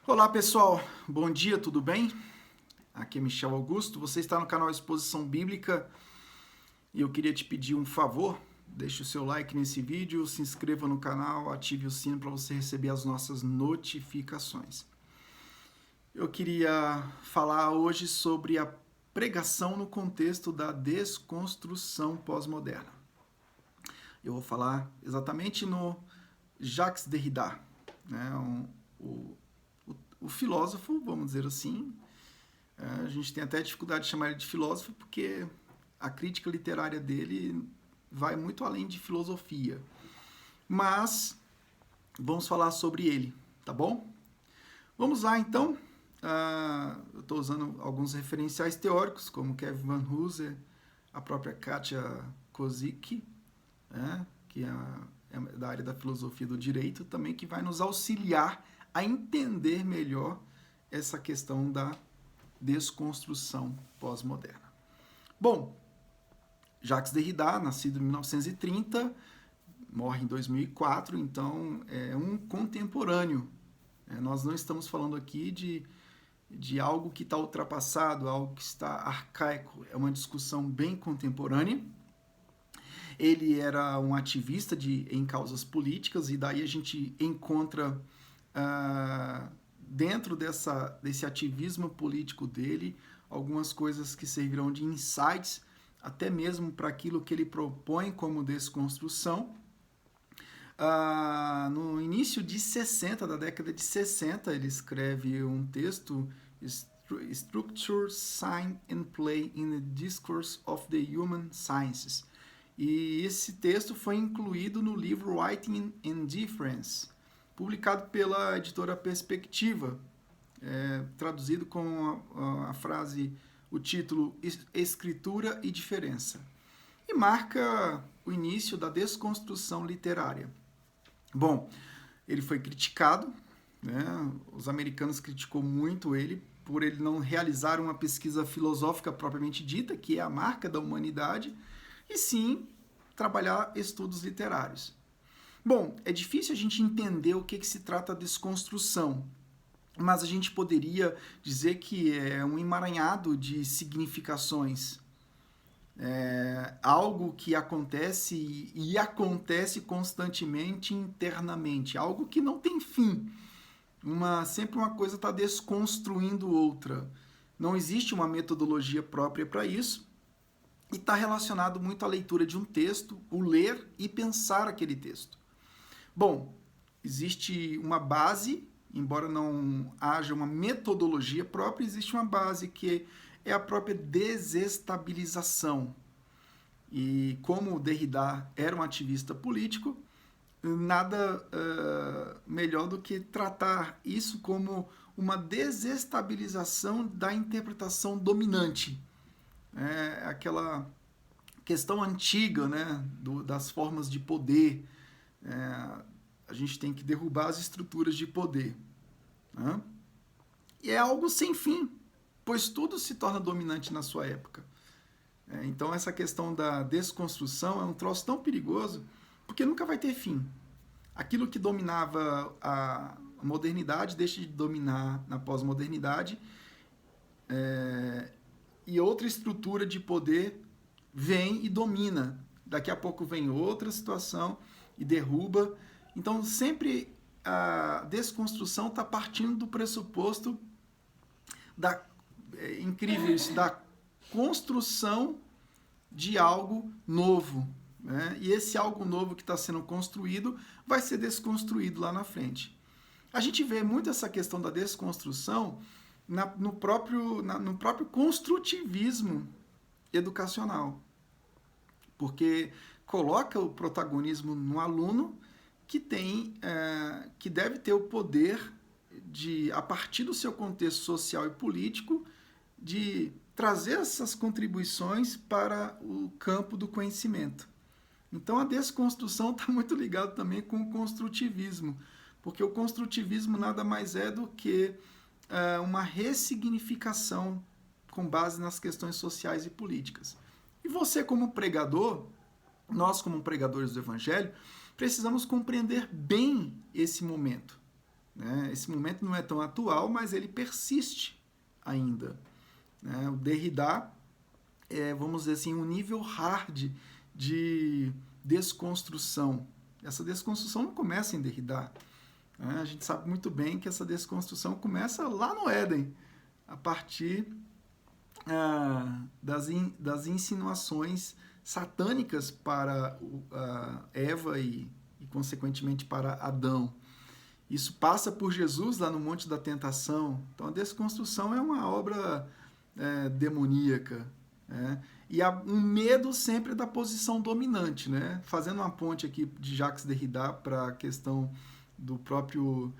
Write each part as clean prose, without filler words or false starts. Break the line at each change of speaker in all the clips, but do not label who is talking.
Olá pessoal, bom dia, tudo bem? Aqui é Michel Augusto, você está no canal Exposição Bíblica e eu queria te pedir um favor, deixe o seu like nesse vídeo, se inscreva no canal, ative o sino para você receber as nossas notificações. Eu queria falar hoje sobre a pregação no contexto da desconstrução pós-moderna. Eu vou falar exatamente no Jacques Derrida, né, o filósofo, vamos dizer assim. A gente tem até dificuldade de chamar ele de filósofo porque a crítica literária dele vai muito além de filosofia. Mas vamos falar sobre ele, tá bom? Vamos lá então. Eu estou usando alguns referenciais teóricos, como Kevin Van Hooser, a própria Katia Kozik, né, que é da área da filosofia do direito, também que vai nos auxiliar a entender melhor essa questão da desconstrução pós-moderna. Bom, Jacques Derrida, nascido em 1930, morre em 2004, então é um contemporâneo. Nós não estamos falando aqui de algo que está ultrapassado, algo que está arcaico, é uma discussão bem contemporânea. Ele era um ativista em causas políticas, e daí a gente encontra dentro desse ativismo político dele algumas coisas que servirão de insights, até mesmo para aquilo que ele propõe como desconstrução. No início da década de 60, ele escreve um texto, Structure, Sign and Play in the Discourse of the Human Sciences. E esse texto foi incluído no livro Writing in Difference, publicado pela editora Perspectiva, traduzido com a frase, o título Escritura e Diferença. E marca o início da desconstrução literária. Bom, ele foi criticado, né? Os americanos criticou muito ele por ele não realizar uma pesquisa filosófica propriamente dita, que é a marca da humanidade, e sim trabalhar estudos literários. Bom, é difícil a gente entender o que se trata de desconstrução, mas a gente poderia dizer que é um emaranhado de significações. Algo que acontece e acontece constantemente internamente, algo que não tem fim. Sempre uma coisa está desconstruindo outra. Não existe uma metodologia própria para isso, e está relacionado muito à leitura de um texto, o ler e pensar aquele texto. Bom, existe uma base, embora não haja uma metodologia própria, existe uma base que é a própria desestabilização. E como o Derrida era um ativista político, nada melhor do que tratar isso como uma desestabilização da interpretação dominante. Aquela questão antiga, né, das formas de poder. A gente tem que derrubar as estruturas de poder. Né? E é algo sem fim, pois tudo se torna dominante na sua época. Então essa questão da desconstrução é um troço tão perigoso, porque nunca vai ter fim. Aquilo que dominava a modernidade deixa de dominar na pós-modernidade, e outra estrutura de poder vem e domina. Daqui a pouco vem outra situação e derruba. Então, sempre a desconstrução está partindo do pressuposto incrível isso, da construção de algo novo. Né? E esse algo novo que está sendo construído vai ser desconstruído lá na frente. A gente vê muito essa questão da desconstrução no próprio construtivismo educacional, porque coloca o protagonismo no aluno que deve ter o poder de, a partir do seu contexto social e político, de trazer essas contribuições para o campo do conhecimento. Então a desconstrução está muito ligada também com o construtivismo, porque o construtivismo nada mais é do que uma ressignificação com base nas questões sociais e políticas. E você como pregador, nós como pregadores do Evangelho, precisamos compreender bem esse momento. né? Esse momento não é tão atual, mas ele persiste ainda, né? O Derrida é, vamos dizer assim, um nível hard de desconstrução. Essa desconstrução não começa em Derrida, né? A gente sabe muito bem que essa desconstrução começa lá no Éden, a partir das insinuações satânicas para Eva e, consequentemente, para Adão. Isso passa por Jesus lá no Monte da Tentação. Então, a desconstrução é uma obra demoníaca, né? E um medo sempre da posição dominante, né? Fazendo uma ponte aqui de Jacques Derrida para a questão do próprio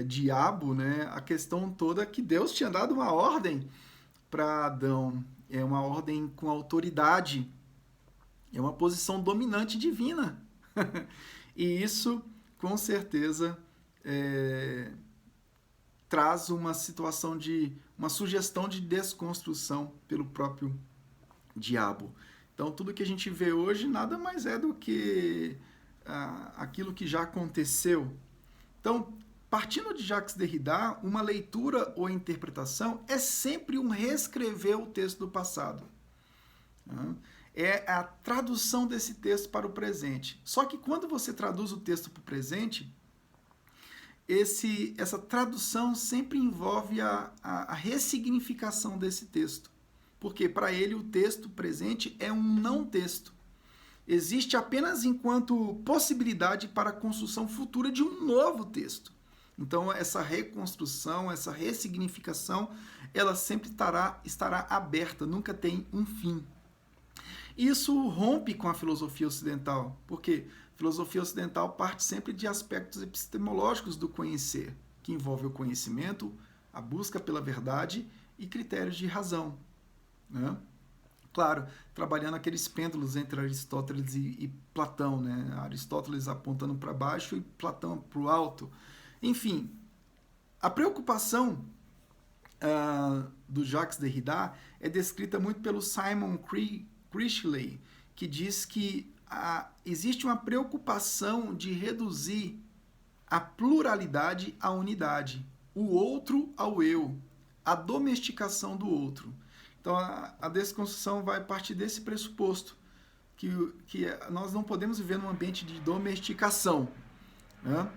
diabo, né? A questão toda que Deus tinha dado uma ordem para Adão, é uma ordem com autoridade, é uma posição dominante divina. E isso, com certeza, traz uma situação uma sugestão de desconstrução pelo próprio diabo. Então, tudo que a gente vê hoje nada mais é do que aquilo que já aconteceu. Então, partindo de Jacques Derrida, uma leitura ou interpretação é sempre um reescrever o texto do passado. É a tradução desse texto para o presente. Só que quando você traduz o texto para o presente, essa tradução sempre envolve a ressignificação desse texto. Porque para ele o texto presente é um não texto. Existe apenas enquanto possibilidade para a construção futura de um novo texto. Então, essa reconstrução, essa ressignificação, ela sempre estará aberta, nunca tem um fim. Isso rompe com a filosofia ocidental, porque a filosofia ocidental parte sempre de aspectos epistemológicos do conhecer, que envolve o conhecimento, a busca pela verdade e critérios de razão, né? Claro, trabalhando aqueles pêndulos entre Aristóteles e Platão, né? Aristóteles apontando para baixo e Platão para o alto. Enfim, a preocupação do Jacques Derrida é descrita muito pelo Simon Critchley, que diz que existe uma preocupação de reduzir a pluralidade à unidade, o outro ao eu, a domesticação do outro. Então, a desconstrução vai partir desse pressuposto, que nós não podemos viver num ambiente de domesticação, né?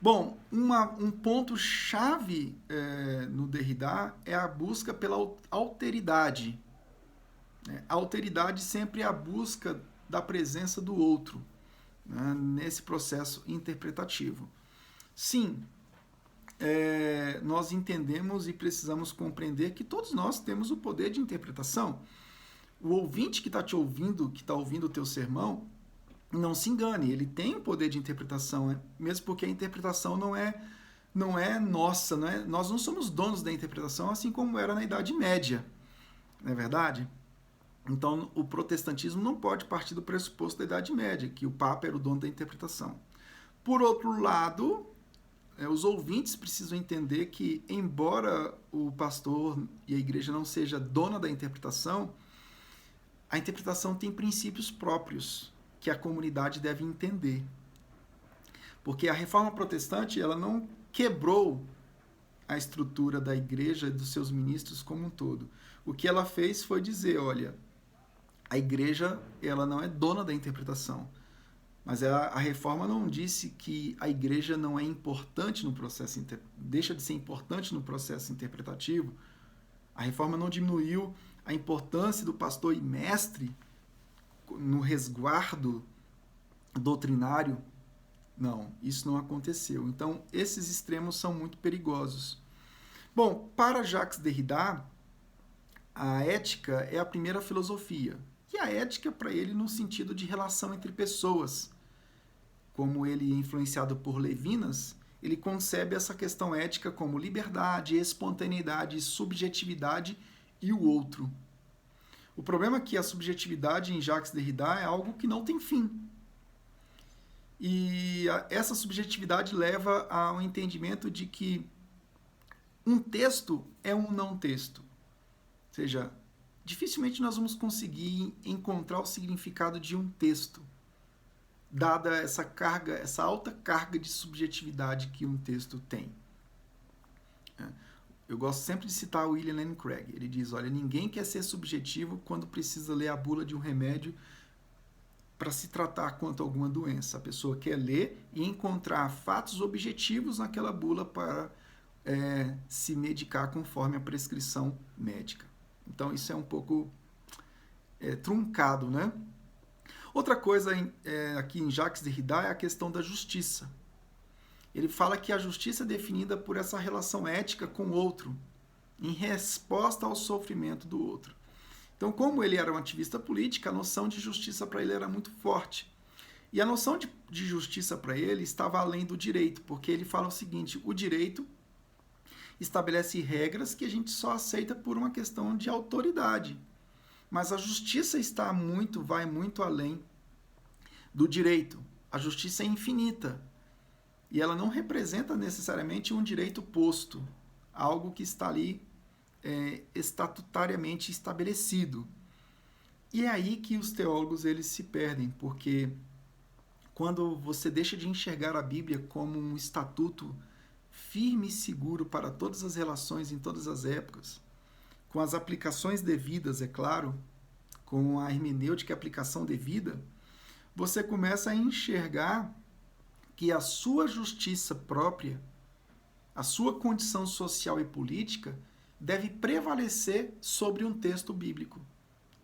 Bom, um ponto-chave no Derrida é a busca pela alteridade. A alteridade sempre é a busca da presença do outro, né, nesse processo interpretativo. Sim, nós entendemos e precisamos compreender que todos nós temos o poder de interpretação. O ouvinte que está te ouvindo, que está ouvindo o teu sermão, não se engane, ele tem o poder de interpretação, mesmo porque a interpretação não é nossa, nós não somos donos da interpretação, assim como era na Idade Média, não é verdade? Então, o protestantismo não pode partir do pressuposto da Idade Média, que o Papa era o dono da interpretação. Por outro lado, os ouvintes precisam entender que, embora o pastor e a igreja não seja dona da interpretação, a interpretação tem princípios próprios que a comunidade deve entender. Porque a reforma protestante, ela não quebrou a estrutura da igreja e dos seus ministros como um todo. O que ela fez foi dizer, olha, a igreja, ela não é dona da interpretação. Mas a reforma não disse que a igreja não é importante no processo, deixa de ser importante no processo interpretativo. A reforma não diminuiu a importância do pastor e mestre no resguardo doutrinário. Não, isso não aconteceu. Então, esses extremos são muito perigosos. Bom, para Jacques Derrida, a ética é a primeira filosofia. E a ética, para ele, no sentido de relação entre pessoas. Como ele é influenciado por Levinas, ele concebe essa questão ética como liberdade, espontaneidade, subjetividade e o outro. O problema é que a subjetividade em Jacques Derrida é algo que não tem fim. E essa subjetividade leva ao entendimento de que um texto é um não texto. Ou seja, dificilmente nós vamos conseguir encontrar o significado de um texto. dada essa carga, essa alta carga de subjetividade que um texto tem. Eu gosto sempre de citar o William Lane Craig. Ele diz, olha, ninguém quer ser subjetivo quando precisa ler a bula de um remédio para se tratar quanto a alguma doença. A pessoa quer ler e encontrar fatos objetivos naquela bula para se medicar conforme a prescrição médica. Então, isso é um pouco truncado, né? Outra coisa aqui em Jacques Derrida é a questão da justiça. Ele fala que a justiça é definida por essa relação ética com o outro, em resposta ao sofrimento do outro. Então, como ele era um ativista político, a noção de justiça para ele era muito forte. E a noção de justiça para ele estava além do direito, porque ele fala o seguinte, o direito estabelece regras que a gente só aceita por uma questão de autoridade. Mas a justiça vai muito além do direito. A justiça é infinita. E ela não representa necessariamente um direito posto, algo que está ali estatutariamente estabelecido. E é aí que os teólogos eles se perdem, porque quando você deixa de enxergar a Bíblia como um estatuto firme e seguro para todas as relações em todas as épocas, com as aplicações devidas, é claro, com a hermenêutica e aplicação devida, você começa a enxergar que a sua justiça própria, a sua condição social e política, deve prevalecer sobre um texto bíblico.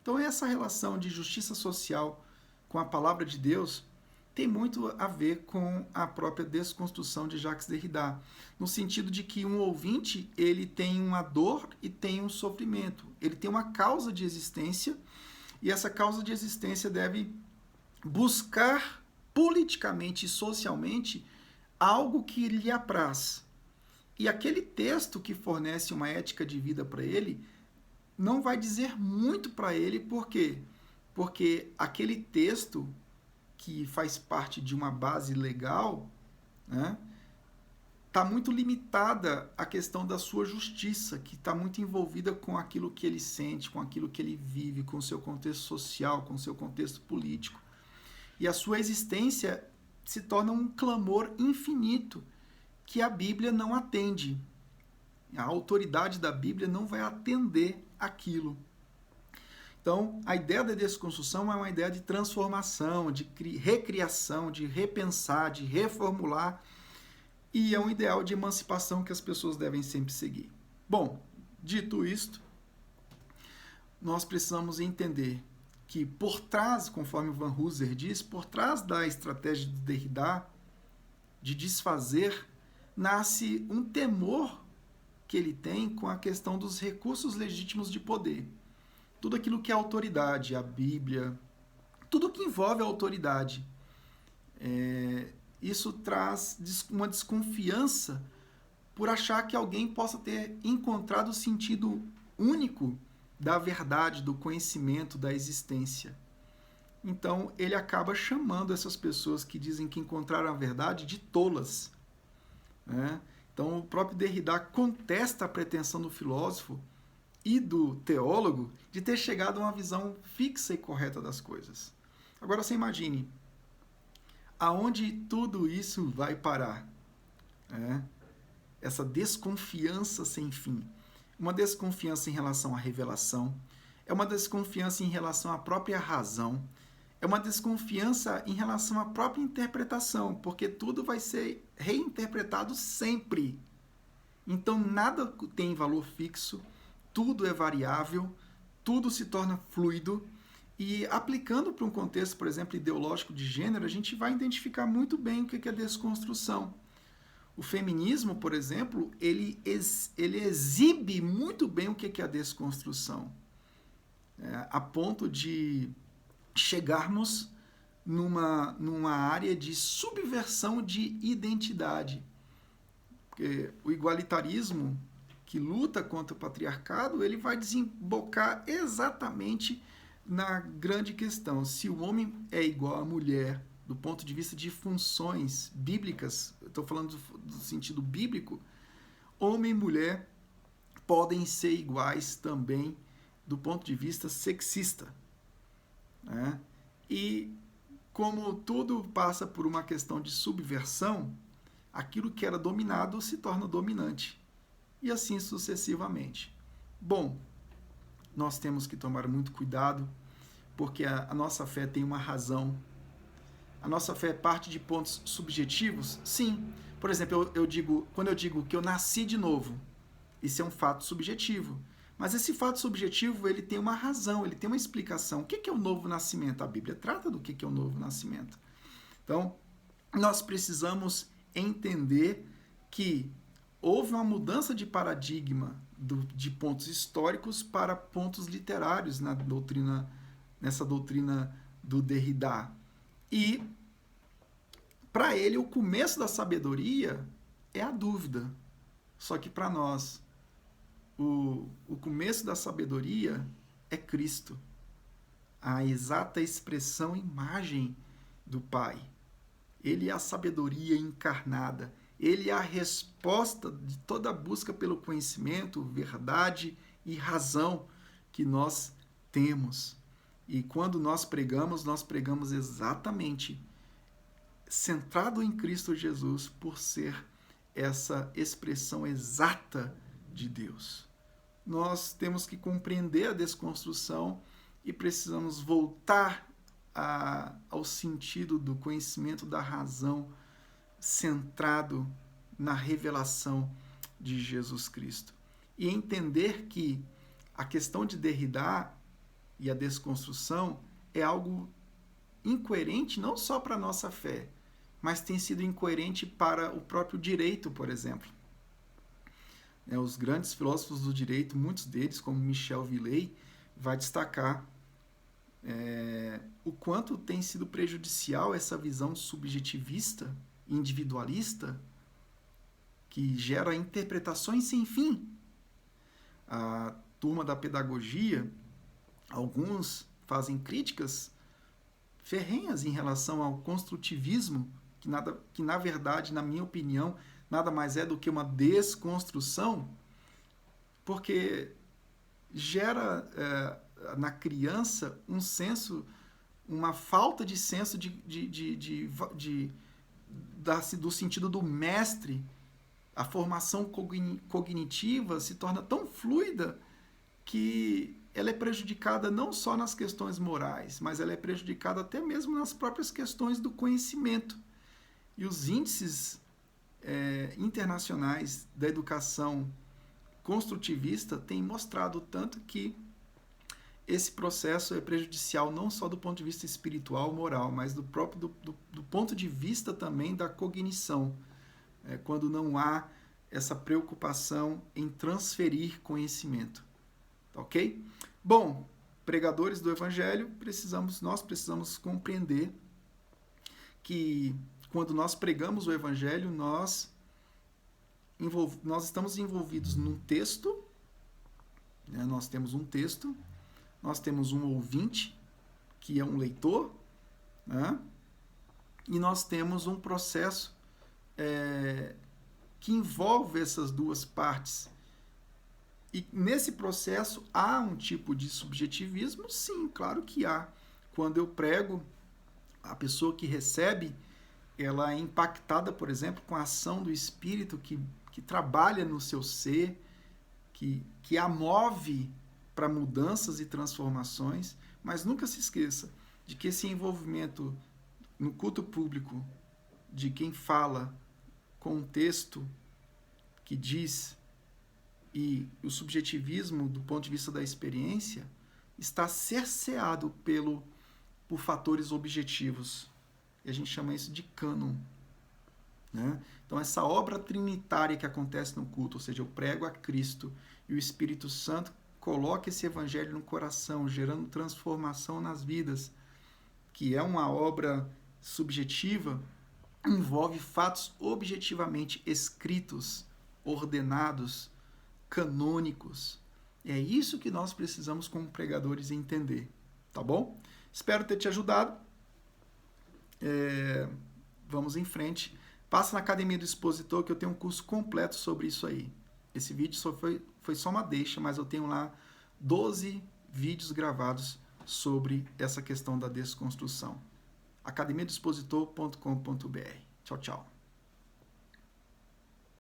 Então, essa relação de justiça social com a palavra de Deus tem muito a ver com a própria desconstrução de Jacques Derrida, no sentido de que um ouvinte ele tem uma dor e tem um sofrimento. Ele tem uma causa de existência e essa causa de existência deve buscar politicamente e socialmente algo que lhe apraz. E aquele texto que fornece uma ética de vida para ele não vai dizer muito para ele, por quê? Porque aquele texto que faz parte de uma base legal, né, está muito limitada à questão da sua justiça, que está muito envolvida com aquilo que ele sente, com aquilo que ele vive, com o seu contexto social, com o seu contexto político. E a sua existência se torna um clamor infinito que a Bíblia não atende. A autoridade da Bíblia não vai atender aquilo. Então, a ideia da desconstrução é uma ideia de transformação, de recriação, de repensar, de reformular, e é um ideal de emancipação que as pessoas devem sempre seguir. Bom, dito isto, nós precisamos entender que por trás, conforme o Van Hooser diz, por trás da estratégia de Derrida de desfazer, nasce um temor que ele tem com a questão dos recursos legítimos de poder. Tudo aquilo que é autoridade, a Bíblia, tudo que envolve a autoridade. Isso traz uma desconfiança por achar que alguém possa ter encontrado o sentido único da verdade, do conhecimento, da existência. Então, ele acaba chamando essas pessoas que dizem que encontraram a verdade de tolas. Né? Então, o próprio Derrida contesta a pretensão do filósofo e do teólogo de ter chegado a uma visão fixa e correta das coisas. Agora, você imagine, aonde tudo isso vai parar? Essa desconfiança sem fim. Uma desconfiança em relação à revelação, é uma desconfiança em relação à própria razão, é uma desconfiança em relação à própria interpretação, porque tudo vai ser reinterpretado sempre. Então, nada tem valor fixo, tudo é variável, tudo se torna fluido, e aplicando para um contexto, por exemplo, ideológico de gênero, a gente vai identificar muito bem o que é desconstrução. O feminismo, por exemplo, ele exibe muito bem o que é a desconstrução, a ponto de chegarmos numa área de subversão de identidade. Porque o igualitarismo, que luta contra o patriarcado, ele vai desembocar exatamente na grande questão. Se o homem é igual à mulher, do ponto de vista de funções bíblicas, eu estou falando do sentido bíblico, homem e mulher podem ser iguais também do ponto de vista sexista. Né? E como tudo passa por uma questão de subversão, aquilo que era dominado se torna dominante. E assim sucessivamente. Bom, nós temos que tomar muito cuidado, porque a nossa fé tem uma razão. A nossa fé parte de pontos subjetivos? Sim. Por exemplo, quando eu digo que eu nasci de novo, isso é um fato subjetivo. Mas esse fato subjetivo, ele tem uma razão, ele tem uma explicação. O que é o novo nascimento? A Bíblia trata do que é o novo nascimento. Então, nós precisamos entender que houve uma mudança de paradigma de pontos históricos para pontos literários nessa doutrina do Derrida. E, para ele, o começo da sabedoria é a dúvida. Só que, para nós, o começo da sabedoria é Cristo, a exata expressão, imagem do Pai. Ele é a sabedoria encarnada. Ele é a resposta de toda a busca pelo conhecimento, verdade e razão que nós temos. E quando nós pregamos exatamente centrado em Cristo Jesus, por ser essa expressão exata de Deus. Nós temos que compreender a desconstrução e precisamos voltar ao sentido do conhecimento da razão centrado na revelação de Jesus Cristo. E entender que a questão de Derrida e a desconstrução é algo incoerente não só para a nossa fé, mas tem sido incoerente para o próprio direito, por exemplo. Os grandes filósofos do direito, muitos deles, como Michel Villey, vai destacar o quanto tem sido prejudicial essa visão subjetivista, individualista, que gera interpretações sem fim. A turma da pedagogia, alguns fazem críticas ferrenhas em relação ao construtivismo, que na verdade, na minha opinião, nada mais é do que uma desconstrução, porque gera na criança uma falta de senso do sentido do mestre. A formação cognitiva se torna tão fluida que ela é prejudicada não só nas questões morais, mas ela é prejudicada até mesmo nas próprias questões do conhecimento. E os índices internacionais da educação construtivista têm mostrado tanto que esse processo é prejudicial não só do ponto de vista espiritual, moral, mas do ponto de vista também da cognição, quando não há essa preocupação em transferir conhecimento. Ok? Bom, pregadores do Evangelho, nós precisamos compreender que quando nós pregamos o Evangelho, nós estamos envolvidos num texto, nós temos um texto, nós temos um ouvinte, que é um leitor, e nós temos um processo que envolve essas duas partes. E nesse processo há um tipo de subjetivismo? Sim, claro que há. Quando eu prego, a pessoa que recebe, ela é impactada, por exemplo, com a ação do Espírito que trabalha no seu ser, que a move para mudanças e transformações, mas nunca se esqueça de que esse envolvimento no culto público de quem fala com um texto que diz e o subjetivismo do ponto de vista da experiência está cerceado por fatores objetivos. E a gente chama isso de cânon. Então, essa obra trinitária que acontece no culto, ou seja, eu prego a Cristo e o Espírito Santo coloca esse evangelho no coração, gerando transformação nas vidas, que é uma obra subjetiva, envolve fatos objetivamente escritos, ordenados, canônicos. É isso que nós precisamos como pregadores entender, tá bom? Espero ter te ajudado. Vamos em frente. Passa na Academia do Expositor, que eu tenho um curso completo sobre isso aí. Esse vídeo foi só uma deixa, mas eu tenho lá 12 vídeos gravados sobre essa questão da desconstrução. academiadoexpositor.com.br. Tchau, tchau.